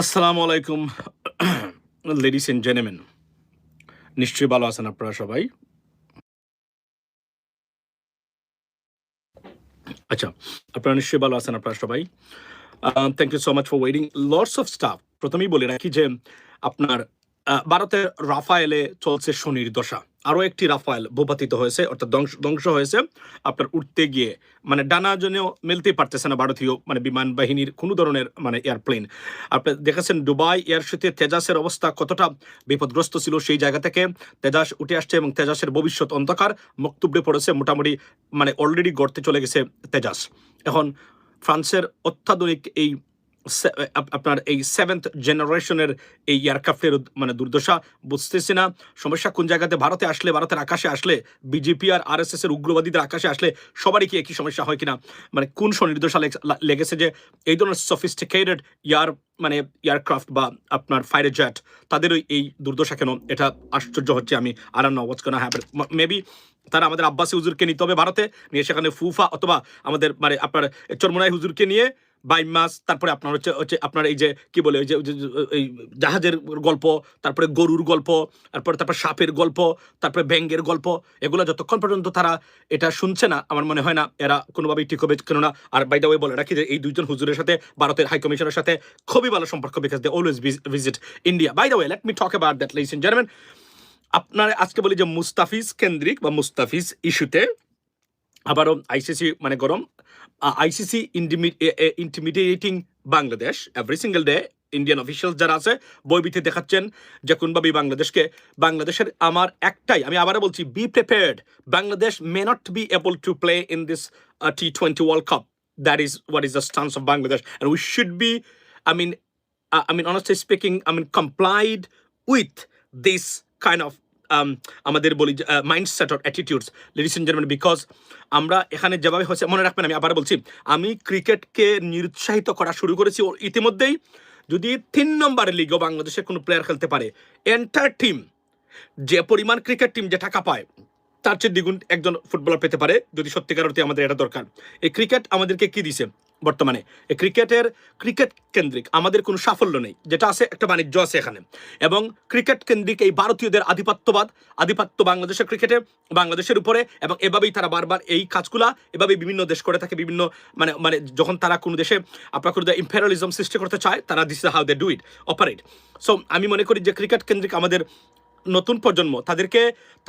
আসসালামু আলাইকুম ladies and gentleman. নিশ্চয়ই ভালো আছেন আপনারা সবাই। আচ্ছা, আপনারা নিশ্চয়ই ভালো আছেন আপনারা সবাই। Thank you so much for waiting. Lots of stuff. প্রথমেই বলে রাখি যে আপনার ভারতের রাফায়েলে চলছে শনির দশা। আরো একটি রাফায়েল ভূপাতিত হয়েছে, অর্থাৎ ধ্বংস হয়েছে আপনার উঠতে গিয়ে। মানে ডানা জনেও মেলতেই পারতেছে না ভারতীয় বিমান বাহিনীর কোনো ধরনের এয়ারপ্লেন। আপনি দেখেছেন দুবাই এয়ার শোতে তেজাসের অবস্থা কতটা বিপদগ্রস্ত ছিল। সেই জায়গা থেকে তেজাস উঠে আসছে এবং তেজাসের ভবিষ্যৎ অন্ধকার মক্তব্যে পড়েছে। মোটামুটি অলরেডি গড়তে চলে গেছে তেজাস। এখন ফ্রান্সের অত্যাধুনিক এই আপনার এই 7th জেনারেশনের এই এয়ারক্রাফটের দুর্দশা বুঝতেছি না। সমস্যা কোন জায়গাতে? ভারতে আসলে, ভারতের আকাশে আসলে, বিজেপি আর আরএসএস এর উগ্রবাদীদের আকাশে আসলে সবারই কি একই সমস্যা হয় কিনা? কোন স্বনির্দশা লেগেছে যে এই ধরনের সফিস্টিকেটেড এয়ারক্রাফট বা আপনার ফাইটার জেট তাদেরও এই দুর্দশা কেন? এটা আশ্চর্য হচ্ছে। আমি আর ন ওয়াটস গোনা হ্যাপেন। মেবি তারা আমাদের আব্বাসী হুজুরকে নিতে হবে ভারতে, নিয়ে সেখানে ফুফা অথবা আমাদের আপনার চরমোনাই হুজুরকে নিয়ে মাছ, তারপরে আপনার হচ্ছে হচ্ছে আপনার এই যে কি বলে ওই যে এই জাহাজের গল্প, তারপরে গরুর গল্প, তারপর সাপের গল্প, তারপরে ব্যাঙ্গের গল্প, এগুলো যতক্ষণ পর্যন্ত তারা এটা শুনছে না, আমার মনে হয় না এরা কোনোভাবেই ঠিক হবে। কেননা আর বাই দ্য ওয়ে বলে রাখি যে এই দুইজন হুজুরের সাথে ভারতের হাই কমিশনের সাথে খুবই ভালো সম্পর্ক, because they always visit India. By the way let me talk about that, ladies and gentleman. আপনার আজকে বলি যে মুস্তাফিজ কেন্দ্রিক বা মুস্তাফিজ ইস্যুতে আবারও আইসিসি গরম। ICC intimidating Bangladesh every single day. Indian official যারা আছে বইবিতে দেখাচ্ছেন যে কোনভাবেই বাংলাদেশের আমার একটাই, আমি আবারও বলছি, be prepared. Bangladesh may not be able to play in this T20 world cup. That is what is the stance of Bangladesh, and we should be, honestly speaking, complied with this kind of আমাদের বলি mindset or attitudes, ladies and gentleman, because আমরা এখানে যেভাবে হচ্ছে, মনে রাখবেন আমি আবার বলছি, আমি ক্রিকেটকে নিরুৎসাহিত করা শুরু করেছি ইতিমধ্যেই। যদি 3 নম্বরের লিগেও বাংলাদেশের কোনো প্লেয়ার খেলতে পারে, এন্টার টিম যে পরিমাণ ক্রিকেট টিম যে টাকা পায় তার চেয়ে দ্বিগুণ একজন ফুটবলার পেতে পারে, যদি সত্যিকার অর্থে আমাদের এটা দরকার। এই ক্রিকেট আমাদেরকে কি দিছে বর্তমানে? এই ক্রিকেট কেন্দ্রিক আমাদের কোনো সাফল্য নেই, যেটা আছে একটা বাণিজ্য আছে এখানে। এবং ক্রিকেট কেন্দ্রিক এই ভারতীয়দের আধিপত্য বাংলাদেশের ক্রিকেটে, বাংলাদেশের উপরে, এবং এভাবেই তারা বারবার এই কাজগুলা এভাবেই বিভিন্ন দেশ করে থাকে। বিভিন্ন যখন তারা কোনো দেশে আপনার কোনো ইম্পেরিয়ালিজম সৃষ্টি করতে চায়, তারা this is how they do it, operate. So আমি মনে করি যে ক্রিকেট কেন্দ্রিক আমাদের নতুন প্রজন্ম,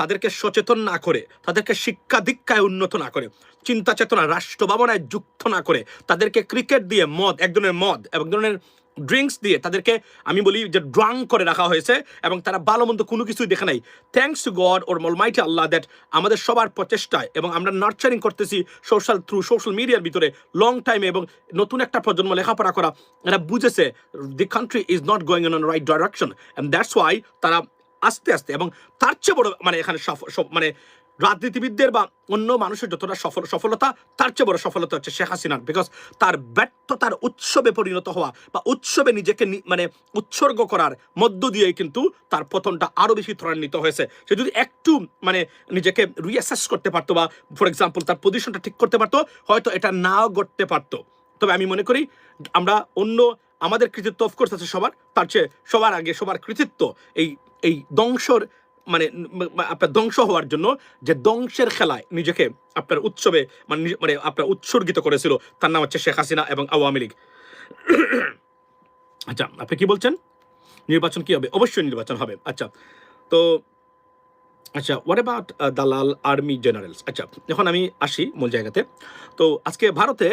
তাদেরকে সচেতন না করে, তাদেরকে শিক্ষা দীক্ষায় উন্নত না করে, চিন্তা চেতনা রাষ্ট্র ভাবনায় যুক্ত না করে, তাদেরকে ক্রিকেট দিয়ে এক ধরনের ড্রিঙ্কস দিয়ে তাদেরকে, আমি বলি যে, ড্রাং করে রাখা হয়েছে, এবং তারা ভালো মন্দ কোনো কিছুই দেখে নাই। Thanks to god or Almighty Allah that আমাদের সবার প্রচেষ্টায়, এবং আমরা নার্চারিং করতেছি সোশ্যাল মিডিয়ার ভিতরে লং টাইমে, এবং নতুন একটা প্রজন্ম লেখাপড়া করা, এরা বুঝেছে the country is not going in right direction, and that's why তারা আস্তে আস্তে, এবং তার চেয়ে বড় এখানে রাজনীতিবিদদের বা অন্য মানুষের যতটা সফলতা, তার চেয়ে বড় সফলতা হচ্ছে শেখ হাসিনার, বিকজ তার ব্যর্থতার উৎসবে পরিণত হওয়া বা উৎসবে নিজেকে উৎসর্গ করার মধ্য দিয়ে কিন্তু তার পতনটা আরো বেশি ত্বরান্বিত হয়েছে। সে যদি একটু নিজেকে রিঅ্যাসেস করতে পারতো, বা ফর এক্সাম্পল তার পজিশনটা ঠিক করতে পারতো, হয়তো এটা নাও ঘটতে পারতো। তবে আমি মনে করি আমরা আমাদের কৃতিত্ব অফকোর্স আছে সবার, তার চেয়ে সবার আগে সবার কৃতিত্ব এই ধ্বংসর আপনার ধ্বংস হওয়ার জন্য যে ধ্বংসের খেলায় নিজেকে আপনার উৎসবে আপনার উৎসর্গিত করেছিল, তার নাম হচ্ছে শেখ হাসিনা এবং আওয়ামী লীগ। আচ্ছা, আপনি কি বলছেন? নির্বাচন কি হবে? অবশ্যই নির্বাচন হবে। আচ্ছা, তো হোয়াট অ্যাবাউট দালাল আর্মি জেনারেলস? আচ্ছা, এখন আমি আসি মূল জায়গাতে। তো আজকে ভারতে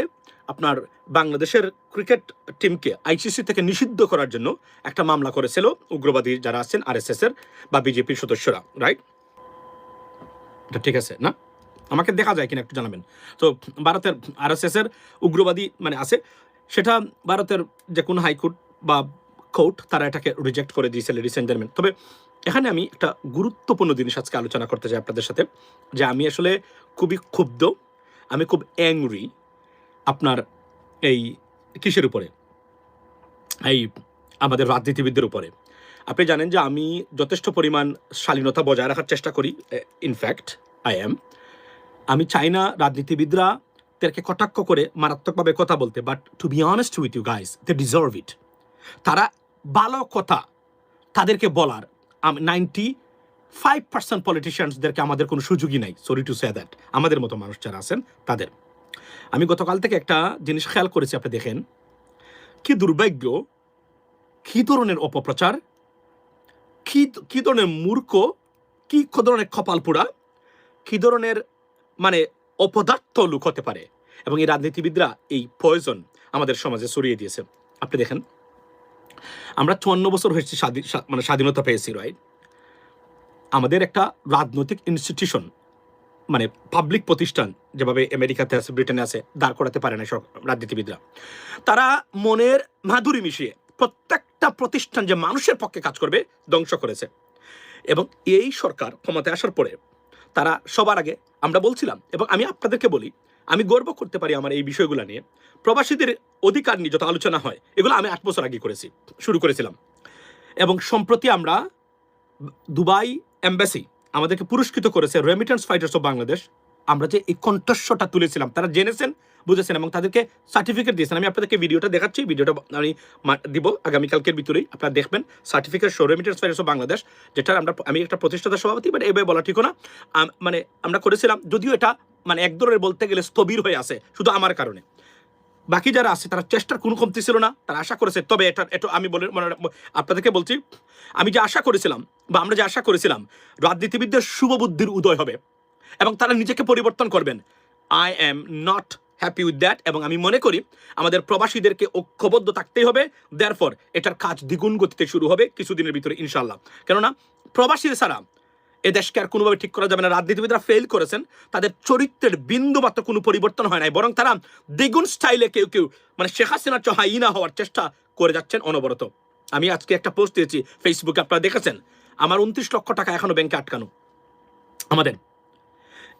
আপনার বাংলাদেশের ক্রিকেট টিমকে আইসিসি থেকে নিষিদ্ধ করার জন্য একটা মামলা করেছিল উগ্রবাদী যারা আছেন, আরএসএস এর বা বিজেপির সদস্যরা, রাইট? এটা ঠিক আছে না? আমাকে দেখা যায় কিনা একটু জানাবেন। তো ভারতের আরএসএস এর উগ্রবাদী আছে, সেটা ভারতের যে কোনো হাইকোর্ট বা কোর্ট তারা এটাকে রিজেক্ট করে দিয়েছে, লেডিস এন্ড জেন্টলম্যান। তবে এখানে আমি একটা গুরুত্বপূর্ণ জিনিস আজকে আলোচনা করতে চাই আপনাদের সাথে, যে আমি আসলে খুবই ক্ষুব্ধ, আমি খুব অ্যাংরি আপনার এই কিসের উপরে, এই আমাদের রাজনীতিবিদদের উপরে। আপনি জানেন যে আমি যথেষ্ট পরিমাণ শালীনতা বজায় রাখার চেষ্টা করি, ইনফ্যাক্ট আমি চাই না রাজনীতিবিদরা তাদেরকে কটাক্ষ করে মারাত্মকভাবে কথা বলতে, but to be honest with you guys, they deserve it. তারা ভালো কথা তাদেরকে বলার 95% পলিটিশিয়ানসদেরকে আমাদের কোনো সুযোগই নাই, সরি টু সে দ্যাট, আমাদের মতো মানুষ যারা আছেন তাদের। আমি গতকাল থেকে একটা জিনিস খেয়াল করেছি, আপনি দেখেন কি দুর্ভাগ্য, কি ধরনের অপপ্রচার, কি ধরনের মূর্খ, কি ধরনের কপাল পোড়া, কি ধরনের মানে অপদার্থ লোক হতে পারে, এবং এই রাজনীতিবিদরা এই পয়জন আমাদের সমাজে ছড়িয়ে দিয়েছে। আপনি দেখেন আমরা 54 বছর হয়েছে মানে স্বাধীনতা পেয়েছি, রাইট? আমাদের একটা রাজনৈতিক ইনস্টিটিউশন মানে পাবলিক প্রতিষ্ঠান যেভাবে আমেরিকাতে আছে, ব্রিটেনে আছে, দাঁড় করাতে পারে না সব রাজনীতিবিদরা। তারা মনের মাধুরী মিশিয়ে প্রত্যেকটা প্রতিষ্ঠান যে মানুষের পক্ষে কাজ করবে ধ্বংস করেছে। এবং এই সরকার ক্ষমতায় আসার পরে তারা সবার আগে, আমরা বলছিলাম এবং আমি আপনাদেরকে বলি, আমি গর্ব করতে পারি আমার এই বিষয়গুলো নিয়ে, প্রবাসীদের অধিকার নিয়ে যত আলোচনা হয় এগুলো আমি 8 বছর আগে শুরু করেছিলাম। এবং সম্প্রতি আমরা দুবাই এম্বাসি আমাদেরকে পুরস্কৃত করেছে, রেমিটেন্স ফাইটার্স অফ বাংলাদেশ। আমরা যে এই কণ্ঠস্বরটা তুলেছিলাম তারা জেনেছেন, বুঝেছেন এবং তাদেরকে সার্টিফিকেট দিয়েছেন। আমি আপনাদেরকে ভিডিওটা দেখাচ্ছি, ভিডিওটা আমি দিব আগামীকালকের ভিতরেই, আপনারা দেখবেন। Certificate show remittance fighters of Bangladesh, যেটা আমি একটা প্রতিষ্ঠাতা সভাপতি, বাট এভাবে বলা ঠিক না, মানে আমরা করেছিলাম, যদিও এটা মানে এক ধরনের বলতে গেলে স্থবির হয়ে আছে শুধু আমার কারণে। বাকি যারা আছে তারা চেষ্টার কোনো কমতি ছিল না, তারা আশা করেছে। তবে এটা আমি বলে আপনাদেরকে বলছি, আমি যে আশা করেছিলাম বা আমরা যে আশা করেছিলাম রাজনীতিবিদদের শুভবুদ্ধির উদয় হবে এবং তারা নিজেকে পরিবর্তন করবেন, I am not happy with that. এবং আমি মনে করি আমাদের প্রবাসীদেরকে ঐক্যবদ্ধ থাকতেই হবে। দেয়ারফর এটার কাজ দ্বিগুণ গতিতে শুরু হবে কিছুদিনের ভিতরে ইনশাল্লাহ। কেননা প্রবাসীদের ছাড়া এ দেশকে আর কোনোভাবে ঠিক করা যাবে না। রাজনীতিবিদরা ফেল করেছেন, তাদের চরিত্রের বিন্দুমাত্র কোনো পরিবর্তন হয় নাই, বরং তারা দ্বিগুণ স্টাইলে কেউ কেউ মানে শেখ হাসিনার হাইনা হওয়ার চেষ্টা করে যাচ্ছেন অনবরত। আমি আজকে একটা পোস্ট দিয়েছি ফেসবুকে, আপনারা দেখেছেন, আমার 29 লক্ষ টাকা এখনো ব্যাংকে আটকানো। আমাদের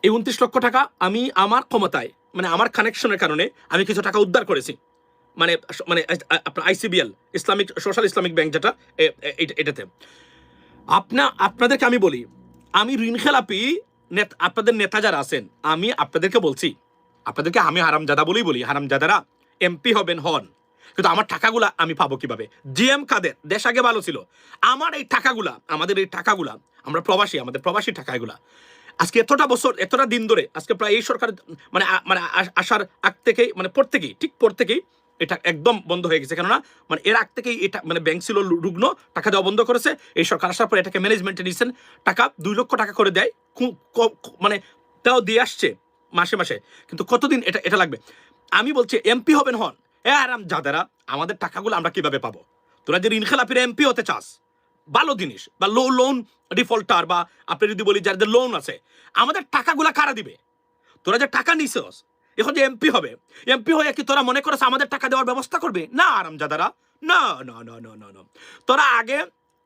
এই 29 লক্ষ টাকা আমি আমার ক্ষমতায় মানে আমার কানেকশনের কারণে আমি কিছু টাকা উদ্ধার করেছি, মানে মানে আপনার ICBL Islamic social Islamic bank, যেটা এটাতে আপনাদেরকে আমি বলি, আমি ঋণ খেলাপি আপনাদের নেতা যারা আছেন, আমি আপনাদেরকে বলছি, আপনাদেরকে আমি হারামজাদা বলেই বলি, হারামজাদারা MP হন, কিন্তু আমার টাকাগুলা আমি পাবো কিভাবে? GM কাদের দেশ আগে ভালো ছিল, আমার এই টাকাগুলা, আমাদের এই টাকাগুলা, আমরা প্রবাসী, আমাদের প্রবাসী টাকা এগুলা আজকে এতটা বছর এতটা দিন ধরে আজকে প্রায় এই সরকার মানে মানে আসার আগ থেকেই মানে পর থেকেই এটা একদম বন্ধ হয়ে গেছে। কেননা মানে এর আগ থেকেই এটা মানে ব্যাংক ছিল রুগ্ন, টাকা দেওয়া বন্ধ করেছে। এই সরকার আসার পর এটাকে ম্যানেজমেন্টে নিয়েছেন, টাকা 2 লক্ষ টাকা করে দেয়, মানে তাও দিয়ে আসছে মাসে মাসে, কিন্তু কতদিন এটা লাগবে? আমি বলছি MP হন, আরাম যাদারা, আমাদের টাকাগুলো আমরা কিভাবে পাবো? তোরা যে ঋণ খেলাপিরা MP হতে চাস, ভালো জিনিস, বা লোন ডিফল্টার, বা আপনি যদি বলি যাদের লোন আছে, আমাদের টাকাগুলা কারা দিবে? তোরা যে টাকা নিছস, এখন যে MP হয়ে কি তোরা মনে করছ আমাদের টাকা দেওয়ার ব্যবস্থা করবে? না আরামজাদারা, না না না না না না। তোরা আগে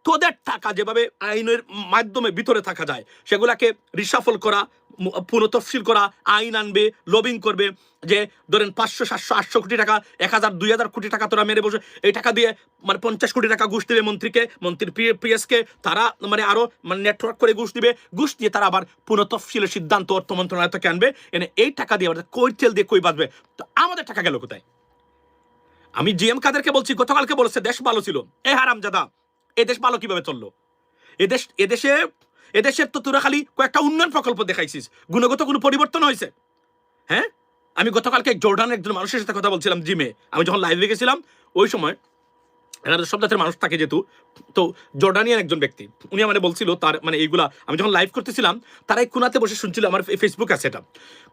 তোদের টাকা যেভাবে আইনের মাধ্যমে ভিতরে থাকা যায় সেগুলাকে রিসাফল করা, পুনঃতফসিল করা, আইন আনবে, লবিং করবে, যে ধরেন 500 700 800 কোটি টাকা, 1000 2000 কোটি টাকা তোরা মেরে বসে এই টাকা দিয়ে মানে 50 কোটি টাকা ঘুষ দিবে মন্ত্রীর PSকে, তারা মানে আরো মানে নেটওয়ার্ক করে ঘুষ দিয়ে তারা আবার পুনঃতফসিলের সিদ্ধান্ত অর্থ মন্ত্রণালয় থেকে আনবে, এনে এই টাকা দিয়ে আমাদের কই তেল দিয়ে কই বাঁচবে? তো আমাদের টাকা গেল কোথায়? আমি GM কাদেরকে বলছি, গতকালকে বলেছে দেশ ভালো ছিল। এ হারামজাদা, এদেশ ভালো কিভাবে চললো? এদেশের তো তোরা খালি কয়েকটা উন্নয়ন প্রকল্প দেখাইছিস, গুণগত কোনো পরিবর্তন হয়েছে? হ্যাঁ, আমি গতকালকে জর্ডানের একজন মানুষের সাথে কথা বলছিলাম জিমে, আমি যখন লাইভে গেছিলাম ওই সময়, এনাদের সব জাতের মানুষ থাকে যেহেতু, তো জর্ডানিয়ান একজন ব্যক্তি উনি আমাদের বলছিল তার মানে এইগুলা, আমি যখন লাইভ করতেছিলাম তারাই কোনাতে বসে শুনছিল, আমার ফেসবুক আছে এটা,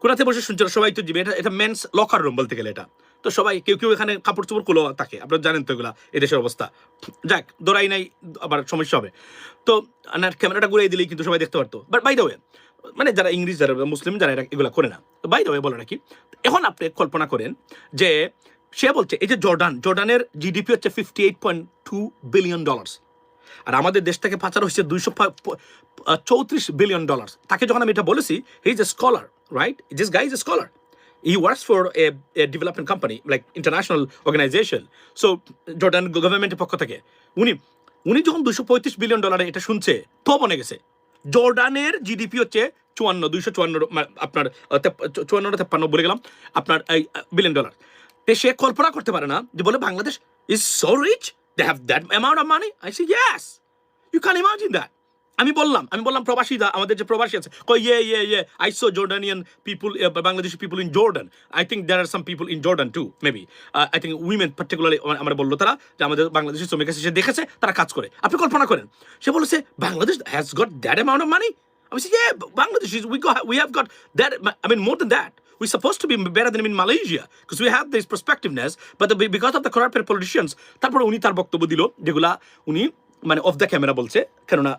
কোনাতে বসে শুনছিল সবাই, তো জিমে এটা মেন্স লকার রুম বলতে গেলে এটা, তো সবাই কেউ এখানে কাপড় চোপড় খুলো থাকে, আপনারা জানেন তো এগুলা এদেশের অবস্থা, যাক দৌড়াই নাই আবার সমস্যা হবে, তো ক্যামেরাটা ঘুরিয়ে দিলেই কিন্তু সবাই দেখতে পারতো। বাট বাই দ্য ওয়ে, মানে যারা ইংলিশ যারা মুসলিম যারা এগুলা করে না, বাই দ্য ওয়ে বলে নাকি, এখন আপনি কল্পনা করেন যে সে বলছে এই যে জর্ডানের GDP হচ্ছে $58.2 বিলিয়ন, আর আমাদের দেশ থেকে পাচার হচ্ছে $234 বিলিয়ন। তাকে যখন আমি এটা বলেছি, he is a scholar, right? This guy is a scholar, he works for a development company like international organization. So Jordan গভর্নমেন্টের পক্ষ থেকে উনি যখন $235 বিলিয়ন এটা শুনছে, তো মনে গেছে জর্ডানের GDP হচ্ছে 254 আপনার 54 বলে গেলাম আপনার $1 বিলিয়ন। সে কল্পনা করতে পারে না যে বলে Bangladesh is so rich, They have that amount of money? I say, yes. You can't imagine that. আমি বললাম প্রবাসীরা আমাদের যে প্রবাসী আছে কই ইয়ে I saw Jordanian people, Bangladeshi people in Jordan. I think there are some people in Jordan too, maybe. I think women particularly, আমরা বললো তারা যে আমাদের বাংলাদেশি শ্রমিক আছে, সে দেখেছে তারা কাজ করে। আপনি কল্পনা করেন, সে বলেছে Bangladesh has got that amount of money? I said, yeah, Bangladesh, we have got that, I mean more than that. We're supposed to be better than in Malaysia because we have this perspectiveness, but because of the corrupt politicians, তারপরে উনি তার বক্তব্য দিল যেগুলা উনি মানে of the camera বলছে, কেননা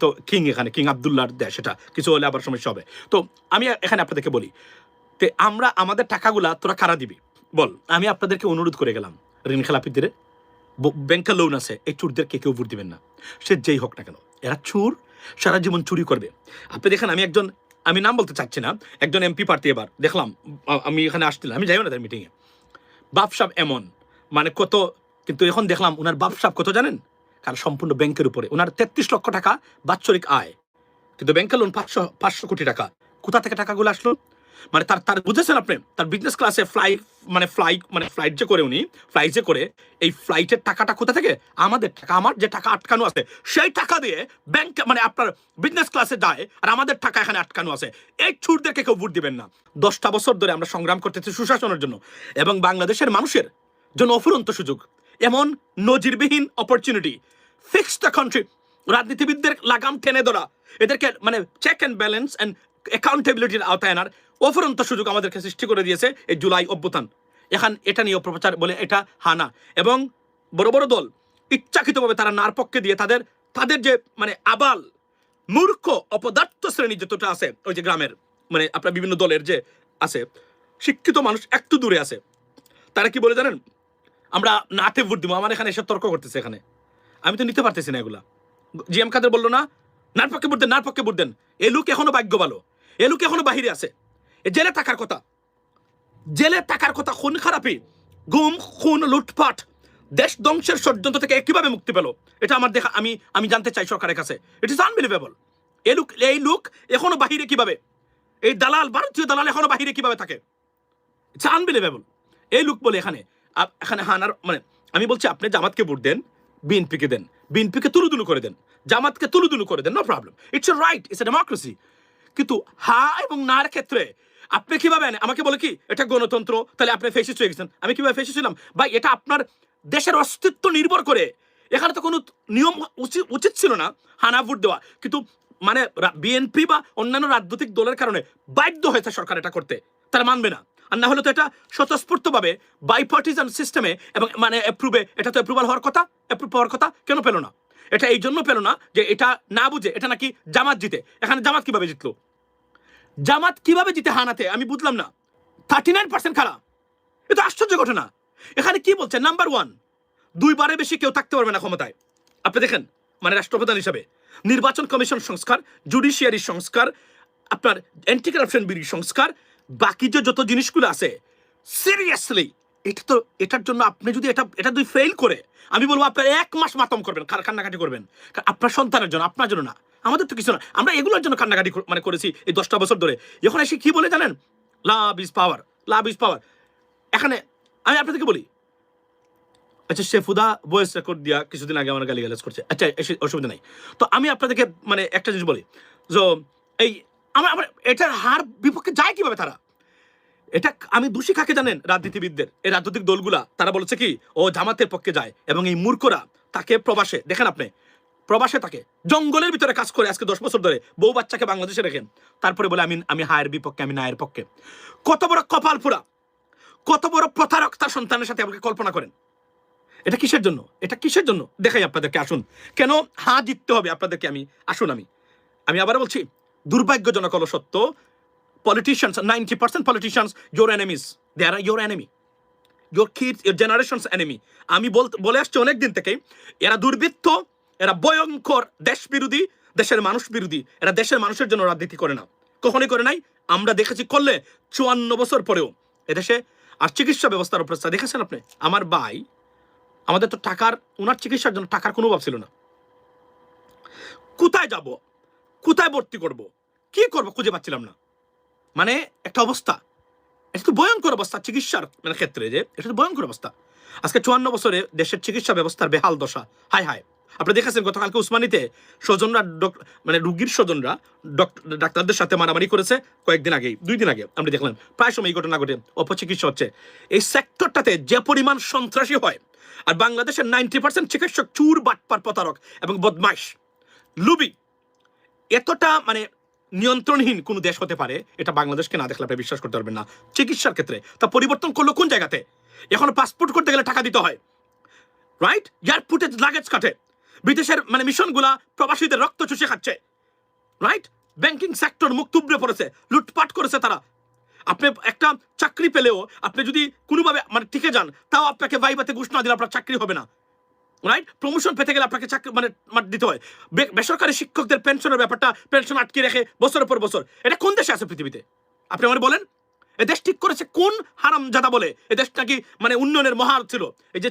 তো এখানে কিং আবদুল্লাহর দেশ, এটা কিছু হলে আবার সমস্যা হবে। তো আমি এখানে আপনাদেরকে বলি, তে আমরা আমাদের টাকাগুলা তোরা কারা দিবি বল? আমি আপনাদেরকে অনুরোধ করে গেলাম, ঋণ খেলাপিদের ব্যাংকের লোন আছে, এই চোরদেরকে কেউ ভোট দিবেন না, সে যেই হোক না কেন। এরা চোর, সারা জীবন চুরি করবে। আপনি দেখেন, আমি নাম বলতে চাচ্ছি না, একজন এমপি প্রার্থী এবার দেখলাম, আমি এখানে আসছিলাম, আমি যাইও না তার মিটিংয়ে, বাপসাপ এমন মানে কত, কিন্তু এখন দেখলাম ওনার বাপসাপ কত জানেন? কারণ সম্পূর্ণ ব্যাংকের উপরে। ওনার 33 লক্ষ টাকা বাৎসরিক আয়, কিন্তু ব্যাংকের লোন 500 কোটি টাকা। কোথা থেকে টাকাগুলো আসলো? মানে তার বুঝেছেন আপনি, তার বিজনেস ক্লাসে ফ্লাইট যে করে উনি, ফ্লাইট যে করে, এই ফ্লাইটের টাকাটা কোথা থেকে? আমাদের টাকা, আমার যে টাকা আটকানো আছে সেই টাকা দিয়ে ব্যাংক মানে আপনার বিজনেস ক্লাসে যায়, আর আমাদের টাকা এখানে আটকানো আছে। এই চুরদেরকে কেউ ভোট দিবেন না। 10টা বছর ধরে আমরা সংগ্রাম করতেছি সুশাসনের জন্য এবং বাংলাদেশের মানুষের জন্য অফুরন্ত সুযোগ, এমন নজিরবিহীন অপরচুনিটি, ফিক্স দ্য কান্ট্রি। রাজনীতিবিদদের লাগাম টেনে ধরা, এদেরকে মানে চেক অ্যান্ড ব্যালেন্স অ্যান্ড অ্যাকাউন্টেবিলিটির আওতায় আনার অফুরন্ত সুযোগ আমাদেরকে সৃষ্টি করে দিয়েছে এই জুলাই অভ্যুত্থান। এখন এটা নিয়ে অপপ্রচার বলে এটা হানা, এবং বড় বড় দল ইচ্ছাকৃতভাবে তারা নার পক্ষে দিয়ে তাদের যে মানে আবাল মূর্খ অপদার্থ শ্রেণী যতটা আছে ওই যে গ্রামের, মানে আপনার বিভিন্ন দলের যে আছে, শিক্ষিত মানুষ একটু দূরে আছে, তারা কি বলে জানেন? আমরা নাতে ভোট দিব। আমার এখানে এসব তর্ক করতেছে, এখানে আমি তো নিতে পারতেছি না এগুলা। জিএম কাদের বললো না, নার পক্ষে ভোট দেন, নার পক্ষে ভোট দেন। এ লোক এখনো ভাগ্য ভালো, এ লোক এখনো বাহিরে আছে, জেলে থাকার কথা, খুন খারাপি, গুম খুন লুটপাট, দেশ ধ্বংসের ষড়যন্ত্র থেকে কিভাবে মুক্তি পেল? এটা আমার দেখা, আমি জানতে চাই সরকারের কাছে। It is unbelievable. এই লোক এখনো বাহিরে কিভাবে, এই দালাল, ভারতীয় দালাল এখনো বাহিরে কিভাবে থাকে? It's unbelievable. এই লোক বলে এখানে হানার মানে, আমি বলছি আপনি জামাতকে ভোট দেন, বিএনপিকে দেন, বিএনপিকে তুলুদুলু করে দেন, জামাতকে তুলুদুলু করে দেন, no problem, it's a right, it's a democracy. কিন্তু হা এবং নার ক্ষেত্রে আপনি কিভাবে আমাকে বলে কি এটা গণতন্ত্র, তাহলে আপনি ফেসিস্ট হয়ে গেছেন। আমি কিভাবে ফেসিস্ট ছিলাম ভাই? এটা আপনার দেশের অস্তিত্ব নির্ভর করে, এখানে তো কোনো নিয়ম উচিত ছিল না হানা ভোট দেওয়া, কিন্তু মানে বিএনপি বা অন্যান্য রাজনৈতিক দলের কারণে বাধ্য হয়েছে সরকার এটা করতে, তারা মানবে না। আর না হলে তো এটা স্বতঃস্ফূর্তভাবে বাইপার্টিজান সিস্টেমে এবং মানে এটা তো অ্যাপ্রুভাল হওয়ার কথা, কেন পেল না? এটা এই জন্য পেল না যে এটা না বুঝে এটা নাকি জামাত জিতে। এখানে জামাত কিভাবে জিতলো? জামাত কিভাবে জিতে হানাতে? আমি বুঝলাম না। 39% খাড়া, এটা আশ্চর্য ঘটনা। এখানে কি বলছে? নাম্বার 1, 2বারের বেশি কেউ থাকতে পারবে না ক্ষমতায়। আপনি দেখেন, মানে রাষ্ট্রপ্রধান হিসাবে নির্বাচন কমিশন সংস্কার, জুডিশিয়ারি সংস্কার, আপনার অ্যান্টি কারাপশন বিল সংস্কার, বাকি যে যত জিনিসগুলো আছে, সিরিয়াসলি এটার জন্য আপনি যদি এটা দুই ফেল করে, আমি বলবো আপনার 1 মাস মাতম করবেন, কান্নাকাটি করবেন, আপনার সন্তানের জন্য, আপনার জন্য না। আমাদের তো কিছু না, আমরা এগুলোর জন্য কান্নাকাটি মানে করেছি এই 10টা বছর ধরে। এখন এসে কি বলে জানেন? Love is power, love is power. এখানে আমি আপনাদেরকে বলি, আচ্ছা শেফুদা ভয়েস রেকর্ড দিয়া কিছুদিন আগে আমার গালিগালাজ করছে, আচ্ছা অসুবিধা নাই। তো আমি আপনাদেরকে মানে একটা জিনিস বলি, যে এই আমার এটার হার বিপক্ষে যায় কিভাবে তারা? এটা আমি দোষী কাকে জানেন? রাজনীতিবিদদের, এই রাজনৈতিক দলগুলা, তারা বলেছে কি ও জামাতের পক্ষে যায়, এবং এই মূর্খরা তাকে প্রবাসে, দেখেন আপনি প্রবাসে তাকে জঙ্গলের ভিতরে কাজ করে আজকে 10 বছর ধরে, বউ বাচ্চাকে বাংলাদেশে রেখেন, তারপরে বলে আমি হায়ের বিপক্ষে, আমি নায়ের পক্ষে। কত বড় কপাল পোড়া, কত বড় প্রতারক তার সন্তানের সাথে। আমাকে কল্পনা করেন, এটা কিসের জন্য? এটা কিসের জন্য দেখাই আপনাদেরকে। আসুন, কেন হ্যাঁ জিততে হবে আপনাদেরকে আমি, আসুন আমি আবার বলছি, দুর্ভাগ্যজনক হলো সত্য, politicians, 90% politicians, your enemies, they are your enemy, your kids, your generation's enemy. আমি বলে আসছি অনেকদিন থেকে, এরা দুর্বৃত্ত, এরা ভয়ঙ্কর দেশ বিরোধী, দেশের মানুষ বিরোধী। এরা দেশের মানুষের জন্য রাজনীতি করে না, কখনোই করে নাই। আমরা দেখেছি করলে 54 বছর পরেও এদেশে। আর চিকিৎসা ব্যবস্থার অবস্থা দেখেছেন আপনি? আমার ভাই, আমাদের তো ওনার চিকিৎসার জন্য টাকার কোনো অভাব ছিল না। কোথায় যাব, কোথায় ভর্তি করব, কি করব খুঁজে পাচ্ছিলাম না। মানে একটা অবস্থা, এটা তো ভয়ঙ্কর অবস্থা চিকিৎসার মানে ক্ষেত্রে, যে এটা তো ভয়ঙ্কর অবস্থা। আজকে 54 বছরে দেশের চিকিৎসা ব্যবস্থার বেহাল দশা। হায় হায়, আপনি দেখেছেন গতকালকে উসমানীতে স্বজনরা মানে রুগীর স্বজনরা ডাক্তারদের সাথে মারামারি করেছে কয়েকদিন আগেই, 2 দিন আগে আপনি দেখলেন, প্রায় সময় এই ঘটনা ঘটে, অপচিকিৎসা হচ্ছে। এই সেক্টরটাতে যে পরিমাণ সন্ত্রাসী হয়, আর বাংলাদেশের 90% চিকিৎসক চুর, বাটপার, প্রতারক এবং বদমাইশ, লুবি, এতটা মানে নিয়ন্ত্রণহীন কোন দেশ হতে পারে এটা বাংলাদেশকে না দেখলে আপনি বিশ্বাস করতে পারবেন না। চিকিৎসার ক্ষেত্রে তা পরিবর্তন করলো কোন জায়গাতে? এখন পাসপোর্ট করতে গেলে টাকা দিতে হয়, রাইট? এয়ারপোর্টে লাগেজ কাটে, বিদেশের মানে মিশনগুলা প্রবাসীদের রক্ত চুষে খাচ্ছে, রাইট? ব্যাংকিং সেক্টর মুখ তুবড়ে পড়েছে, লুটপাট করেছে তারা। আপনি একটা চাকরি পেলেও আপনি যদি কোনোভাবে মানে টিকে যান, তাও আপনাকে ভাইভাতে ঘুষ না দিলে আপনার চাকরি হবে না, রাইট? প্রমোশন পেতে গেলে আপনাকে চাকরি মানে দিতে হয়। বেসরকারি শিক্ষকদের পেনশনের ব্যাপারটা, পেনশন আটকে রেখে বছরের পর বছর, এটা কোন দেশে আছে পৃথিবীতে? আপনি আমার বলেন, এ দেশ ঠিক করেছে কোন হারামজাদা বলে? এ দেশ নাকি মানে উন্নয়নের মহার ছিল, এই যে